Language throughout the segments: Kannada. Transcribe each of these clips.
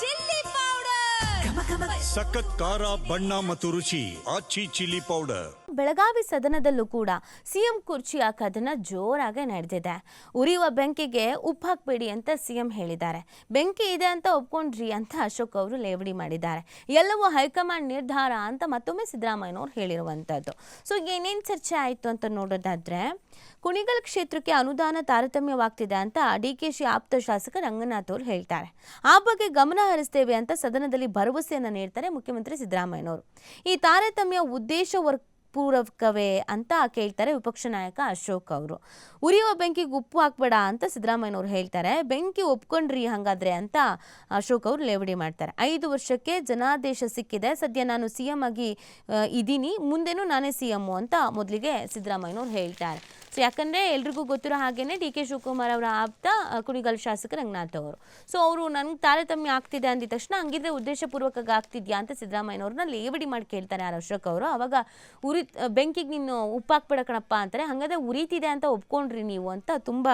ಚಿಲ್ಲಿ ಪೌಡರ್, ಸಖತ್ ಖಾರ ಬಣ್ಣ ಮತ್ತು ರುಚಿ ಆಚಿ ಚಿಲ್ಲಿ ಪೌಡರ್. ಬೆಳಗಾವಿ ಸದನದಲ್ಲೂ ಕೂಡ ಸಿಎಂ ಕುರ್ಚಿಯ ಕದನ ಜೋರಾಗಿ ನಡೆದಿದೆ. ಉರಿಯುವ ಬೆಂಕಿಗೆ ಉಪ್ಪು ಹಾಕಬೇಡಿ ಅಂತ ಸಿಎಂ ಹೇಳಿದ್ದಾರೆ. ಬೆಂಕಿ ಇದೆ ಅಂತ ಒಪ್ಕೊಂಡ್ರಿ ಅಂತ ಅಶೋಕ್ ಅವರು ಲೇವಡಿ ಮಾಡಿದ್ದಾರೆ. ಎಲ್ಲವೂ ಹೈಕಮಾಂಡ್ ನಿರ್ಧಾರ ಅಂತ ಮತ್ತೊಮ್ಮೆ ಸಿದ್ದರಾಮಯ್ಯನವರು ಹೇಳಿರುವಂಥದ್ದು. ಸೊ ಏನೇನು ಚರ್ಚೆ ಆಯಿತು ಅಂತ ನೋಡೋದಾದ್ರೆ, ಕುಣಿಗಲ್ ಕ್ಷೇತ್ರಕ್ಕೆ ಅನುದಾನ ತಾರತಮ್ಯವಾಗ್ತಿದೆ ಅಂತ ಡಿಕೆಶಿ ಆಪ್ತ ಶಾಸಕ ರಂಗನಾಥ್ ಅವರು ಹೇಳ್ತಾರೆ. ಆ ಬಗ್ಗೆ ಗಮನ ಹರಿಸ್ತೇವೆ ಅಂತ ಸದನದಲ್ಲಿ ಭರವಸೆಯನ್ನು ನೀಡ್ತಾರೆ ಮುಖ್ಯಮಂತ್ರಿ ಸಿದ್ದರಾಮಯ್ಯನವರು. ಈ ತಾರತಮ್ಯ ಉದ್ದೇಶ ಪೂರಕವೇ ಅಂತ ಕೇಳ್ತಾರೆ ವಿಪಕ್ಷ ನಾಯಕ ಅಶೋಕ್ ಅವರು. ಉರಿಯುವ ಬೆಂಕಿಗೆ ಉಪ್ಪು ಹಾಕ್ಬೇಡ ಅಂತ ಸಿದ್ದರಾಮಯ್ಯನವರು ಹೇಳ್ತಾರೆ. ಬೆಂಕಿ ಒಪ್ಕೊಂಡ್ರಿ ಹಂಗಾದ್ರೆ ಅಂತ ಅಶೋಕ್ ಅವರು ಲೇವಡಿ ಮಾಡ್ತಾರೆ. 5 ವರ್ಷಕ್ಕೆ ಜನಾದೇಶ ಸಿಕ್ಕಿದೆ, ಸದ್ಯ ನಾನು ಸಿಎಂ ಆಗಿ ಇದ್ದೀನಿ, ಮುಂದೆನೂ ನಾನೇ ಸಿಎಂ ಅಂತ ಮೊದಲಿಗೆ ಸಿದ್ದರಾಮಯ್ಯನವರು ಹೇಳ್ತಾರೆ. ಸೊ ಯಾಕಂದರೆ ಎಲ್ರಿಗೂ ಗೊತ್ತಿರೋ ಹಾಗೇನೆ ಡಿ ಕೆ ಶಿವಕುಮಾರ್ ಅವರ ಆಪ್ತ ಕುಣಿಗಲ್ ಶಾಸಕ ರಂಗನಾಥ್ ಅವರು. ಸೊ ಅವರು ನನಗೆ ತಾರತಮ್ಯ ಆಗ್ತಿದೆ ಅಂದಿದ ತಕ್ಷಣ ಹಂಗಿದ್ರೆ ಉದ್ದೇಶಪೂರ್ವಕವಾಗಿ ಆಗ್ತಿದ್ಯಾ ಅಂತ ಸಿದ್ದರಾಮಯ್ಯನವ್ರನ್ನ ಲೇವಡಿ ಮಾಡಿ ಕೇಳ್ತಾರೆ ಅಶೋಕ್ ಅವರು. ಅವಾಗ ಬೆಂಕಿಗೆ ನೀನು ಉಪ್ಪಾಕ್ಬೇಡ ಕಣಪ್ಪ ಅಂತಾರೆ. ಹಾಗಾದ್ರೆ ಉರಿತಿದೆ ಅಂತ ಒಪ್ಕೊಂಡ್ರಿ ನೀವು ಅಂತ ತುಂಬ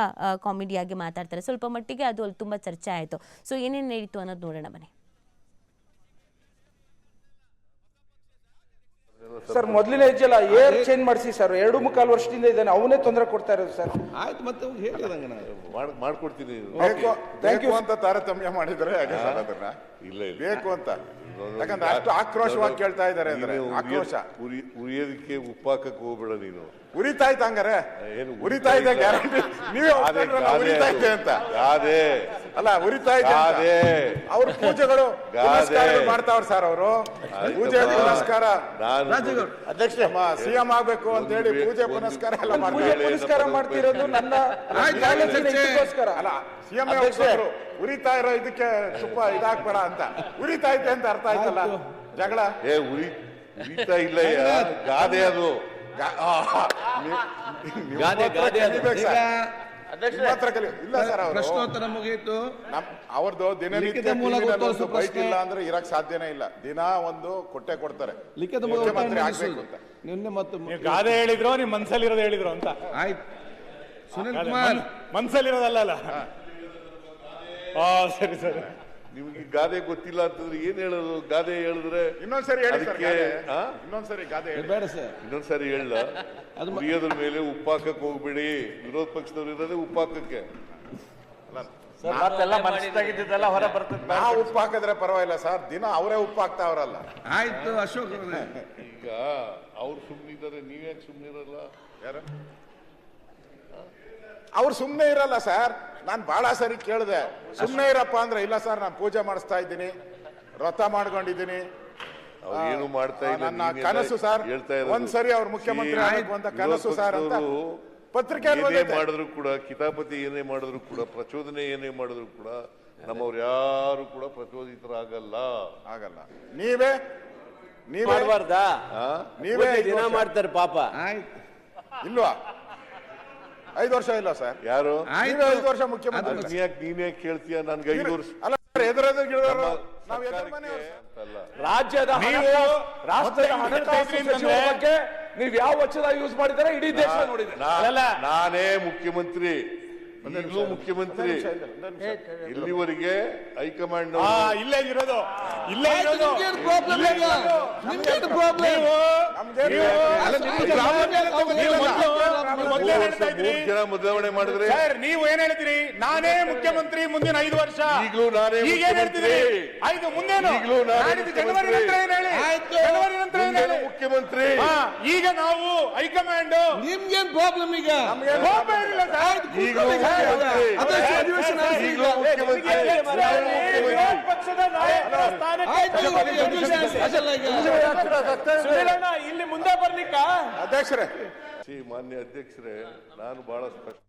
ಕಾಮಿಡಿಯಾಗಿ ಮಾತಾಡ್ತಾರೆ. ಸ್ವಲ್ಪ ಮಟ್ಟಿಗೆ ಅದು ಅಲ್ಲಿ ತುಂಬ ಚರ್ಚೆ ಆಯಿತು. ಸೊ ಏನೇನು ನಡೀತು ಅನ್ನೋದು ನೋಡೋಣ ಬನ್ನಿ. ಸರ್ ಮೊದಲಿನ ಹೆಜ್ಜೆಲ್ಲ ಏರ್ ಚೇಂಜ್ ಮಾಡಿಸಿ ಸರ್, 2.25 ವರ್ಷದಿಂದ ಇದ್ದಾನೆ, ಅವನೇ ತೊಂದರೆ ಕೊಡ್ತಾ ಇರೋದು ಸರ್. ಆಯ್ತು, ಮತ್ತೆ ಹೇಳಿದಂಗೆ ಮಾಡ್ಕೊಡ್ತೀನಿ. ಬೇಕು ಅಂತ ತಾರತಮ್ಯ ಮಾಡಿದ್ರೆ ಅದನ್ನ ಇಲ್ಲ ಬೇಕು ಅಂತ, ಯಾಕಂದ್ರೆ ಅಷ್ಟು ಆಕ್ರೋಶವಾಗಿ ಕೇಳ್ತಾ ಇದ್ದಾರೆ ಅಂದ್ರೆ ಆಕ್ರೋಶ. ಉರಿಯೋದಕ್ಕೆ ಉಪ್ಪಾಕಕ್ಕೆ ಹೋಗ್ಬೇಡ ನೀನು. ಉರಿತಾ ಇತ್ತು ಹಂಗಾರೆ, ಉರಿತಾ ಇದೆ ಗ್ಯಾರಂಟಿ. ನೀವೇ ಉರಿತಾ ಇದೆ ಅಂತ ಗಾದೆ ಅಲ್ಲ, ಉರಿತಾ ಇದೆ. ಅವ್ರ ಪೂಜೆಗಳು ಮಾಡ್ತಾವ್ರ ಸರ್, ಅವರು ಪೂಜೆ ಪುನಸ್ಕಾರ. ಅಧ್ಯಕ್ಷ ಸಿಎಂ ಆಗ್ಬೇಕು ಅಂತ ಹೇಳಿ ಪೂಜೆ ಪುನಸ್ಕಾರ ಎಲ್ಲ ಪುನಸ್ಕಾರ ಮಾಡ್ತಿರೋದು ನನ್ನ ಅಲ್ಲ. ಸಿಎಂ ಉರಿತಾ ಇರೋ ಇದಕ್ಕೆ ತುಪ್ಪ ಇದಾಕ್ಬೇಡ ಅಂತ, ಉರಿತಾ ಇದೆ ಅಂತ ಅರ್ಥ ಆಯ್ತಲ್ಲ. ಜಗಳ ಉರಿತಾ ಇಲ್ಲ, ಗಾದೆ ಅದು. ಇಲ್ಲ ಸರ್, ಪ್ರಶ್ನೋತ್ತರ ಮುಗಿಯಿತು. ಅವ್ರದ್ದು ದಿನನಿತ್ಯ ಬೈಟ್ ಇಲ್ಲ ಅಂದ್ರೆ ಇರಕ್ ಸಾಧ್ಯನೇ ಇಲ್ಲ. ದಿನ ಒಂದು ಕೊಡ್ತಾರೆ ಲಿಖಿತ ಮುಖ್ಯಮಂತ್ರಿ ಆಗ್ಬೇಕು ಅಂತ. ನಿನ್ನೆ ಮತ್ತು ಗಾದೆ ಹೇಳಿದ್ರು, ನಿಮ್ ಮನ್ಸಲ್ಲಿರೋದು ಹೇಳಿದ್ರು ಅಂತ. ಆಯ್ತು, ಸುನಿಲ್ ಕುಮಾರ್ ಮನ್ಸಲ್ಲಿರೋದಲ್ಲ. ಸರಿ ಸರಿ. ನಿಮ್ಗೆ ಗಾದೆ ಗೊತ್ತಿಲ್ಲ ಅಂತಂದ್ರೆ ಏನ್ ಹೇಳೋದು? ಗಾದೆ ಹೇಳಿದ್ರೆ ಇನ್ನೊಂದ್ಸರಿ ಇನ್ನೊಂದ್ಸರಿ ಗಾದೆ ಬೇಡ ಸರ್, ಇನ್ನೊಂದ್ಸರಿ ಹೇಳ. ಉರಿಯೋದ್ರ ಮೇಲೆ ಉಪ್ಪಾಕಕ್ಕೆ ಹೋಗ್ಬೇಡಿ. ವಿರೋಧ ಪಕ್ಷದವ್ರು ಇರೋದೇ ಉಪ್ಪಾಕಕ್ಕೆ. ಹೊರ ಬರ್ತದೆ. ನಾವು ಉಪ್ಪು ಹಾಕಿದ್ರೆ ಪರವಾಗಿಲ್ಲ ಸರ್, ದಿನ ಅವರೇ ಉಪ್ಪು ಹಾಕ್ತಾವ್ರಲ್ಲ. ಆಯ್ತು ಅಶೋಕ್, ಈಗ ಅವ್ರು ಸುಮ್ಮನಿದ್ದಾರೆ, ನೀವ್ಯಾಕೆ ಸುಮ್ಮನಿರಲ್ಲ? ಯಾರು ಅವ್ರು ಸುಮ್ಮನೆ ಇರಲ್ಲ ಸರ್. ನಾನು ಬಹಳ ಸರಿ ಕೇಳಿದೆ, ಸುಮ್ಮನೆ ಇರಪ್ಪ ಅಂದ್ರೆ ಇಲ್ಲ ಸರ್, ನಾನು ಪೂಜೆ ಮಾಡಿಸ್ತಾ ಇದ್ದೀನಿ, ವ್ರತ ಮಾಡ್ಕೊಂಡಿದ್ದೀನಿ, ಏನು ಮಾಡ್ತಾ ಇಲ್ಲ, ನನ್ನ ಕನಸು ಸರ್. ಒಂದ್ಸರಿ ಅವ್ರು ಮುಖ್ಯಮಂತ್ರಿ ಆಗಬೇಕು ಅಂತ ಕನಸು ಸರ್ ಅಂತ ಪತ್ರಿಕೆ ಮಾಡಿದ್ರು ಕೂಡ, ಕಿತಾಪತಿ ಏನೇ ಮಾಡಿದ್ರು ಕೂಡ, ಪ್ರಚೋದನೆ ಏನೇ ಮಾಡಿದ್ರು ಕೂಡ ನಮ್ಮವ್ರು ಯಾರು ಕೂಡ ಪ್ರಚೋದಿತರಾಗಲ್ಲ. ಆಗಲ್ಲ. ನೀವೇ ದಿನ ಮಾಡ್ತಾರೆ ಪಾಪ. ಆಯ್ತು, ಇಲ್ವಾ? 5 ವರ್ಷ ಇಲ್ಲ ಸರ್. ಯಾರು 5 ವರ್ಷ ಮುಖ್ಯಮಂತ್ರಿ? ನೀನೇ ಕೇಳ್ತೀಯ? ನನ್ಗೆ 5 ವರ್ಷ ಅಲ್ಲ, ರಾಜ್ಯದ ರಾಷ್ಟ್ರದ ಹಣಕಾಸು ಬಗ್ಗೆ ನೀವು ಯಾವ ವಚನ ಯೂಸ್ ಮಾಡಿದರೆ ಇಡೀ ದೇಶ ನೋಡಿದೆ. ನಾನೇ ಮುಖ್ಯಮಂತ್ರಿ, ಈಗಲೂ ಮುಖ್ಯಮಂತ್ರಿ. ಇಲ್ಲಿವರೆಗೆ ಹೈಕಮಾಂಡ್ ಇಲ್ಲೇ ಇರೋದು, ಇಲ್ಲೇ ಇರೋದು. ಜನ ಬದಲಾವಣೆ ಮಾಡಿದ್ರೆ ನೀವು ಏನ್ ಹೇಳ್ತೀರಿ? ನಾನೇ ಮುಖ್ಯಮಂತ್ರಿ ಮುಂದಿನ 5 ವರ್ಷ. ಈಗಲೂ ನಾನೇ ಮುಂದೇನು ಜನವರಿ ನಂತರ ಏನ್ ಹೇಳಿ? ಜನವರಿ ನಂತರ ಏನ್ ಹೇಳಿ? ಮುಖ್ಯಮಂತ್ರಿ. ಈಗ ನಾವು ಹೈಕಮಾಂಡ್. ನಿಮ್ಗೇನ್ ಪ್ರಾಬ್ಲಮ್? ಈಗ ಪಕ್ಷದ ನಾಯಕರ ಇಲ್ಲಿ ಮುಂದೆ ಬರ್ಲಿಕ್ಕ ಅಧ್ಯಕ್ಷರೇ, ಮಾನ್ಯ ಅಧ್ಯಕ್ಷರೇ, ನಾನು ಬಹಳ ಸ್ಪಷ್ಟ